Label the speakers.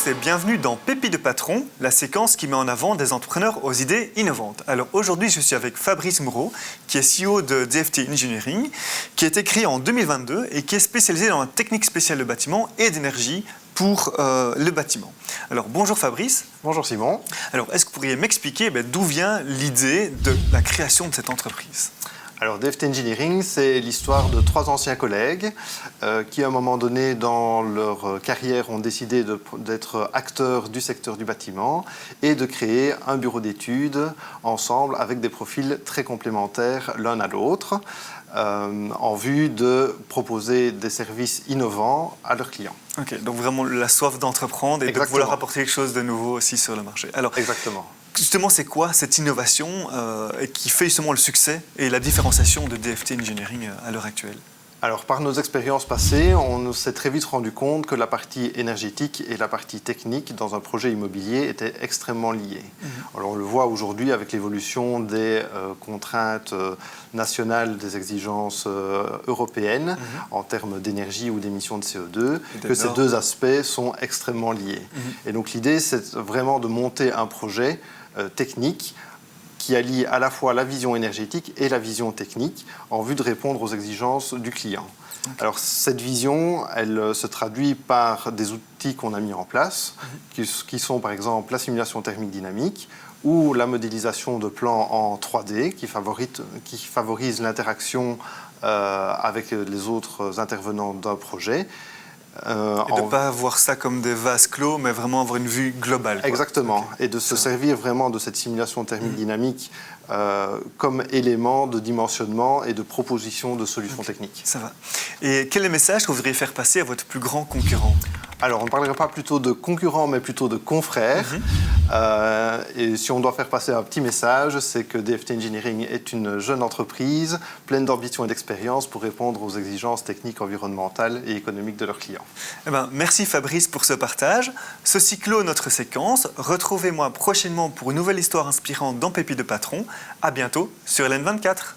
Speaker 1: tous et bienvenue dans Pépites de Patron, la séquence qui met en avant des entrepreneurs aux idées innovantes. Alors aujourd'hui, je suis avec Fabrice Moreau, qui est CEO de DFT Engineering, qui a été créé en 2022 et qui est spécialisé dans la technique spéciale de bâtiment et d'énergie pour le bâtiment. Alors bonjour Fabrice.
Speaker 2: Bonjour Simon.
Speaker 1: Alors est-ce que vous pourriez m'expliquer d'où vient l'idée de la création de cette entreprise ?
Speaker 2: Alors DFT Engineering, c'est l'histoire de trois anciens collègues qui à un moment donné dans leur carrière ont décidé d'être acteurs du secteur du bâtiment et de créer un bureau d'études ensemble avec des profils très complémentaires l'un à l'autre en vue de proposer des services innovants à leurs clients.
Speaker 1: Ok, donc vraiment la soif d'entreprendre et de vouloir apporter quelque chose de nouveau aussi sur le marché. Alors,
Speaker 2: exactement.
Speaker 1: Justement, c'est quoi cette innovation qui fait justement le succès et la différenciation de DFT Engineering à l'heure actuelle ?
Speaker 2: Alors, par nos expériences passées, on s'est très vite rendu compte que la partie énergétique et la partie technique dans un projet immobilier étaient extrêmement liées. Alors, on le voit aujourd'hui avec l'évolution des contraintes nationales, des exigences européennes en termes d'énergie ou d'émissions de CO2, que ces deux aspects sont extrêmement liés. Et donc, l'idée, c'est vraiment de monter un projet technique qui allie à la fois la vision énergétique et la vision technique en vue de répondre aux exigences du client. Okay. Alors cette vision, elle se traduit par des outils qu'on a mis en place, qui sont par exemple la simulation thermique dynamique ou la modélisation de plans en 3D qui favorise l'interaction avec les autres intervenants d'un projet.
Speaker 1: Et de ne pas voir ça comme des vases clos, mais vraiment avoir une vue globale. Quoi.
Speaker 2: Exactement, okay. Et de se servir vraiment de cette simulation thermique dynamique comme élément de dimensionnement et de proposition de solutions techniques.
Speaker 1: Ça va. Et quel est le message que vous voudriez faire passer à votre plus grand concurrent ?
Speaker 2: Alors, on ne parlerait pas plutôt de concurrents, mais plutôt de confrères. Et si on doit faire passer un petit message, c'est que DFT Engineering est une jeune entreprise pleine d'ambition et d'expérience pour répondre aux exigences techniques, environnementales et économiques de leurs clients.
Speaker 1: Merci Fabrice pour ce partage. Ceci clôt notre séquence. Retrouvez-moi prochainement pour une nouvelle histoire inspirante dans Pépites de Patron. À bientôt sur LN24.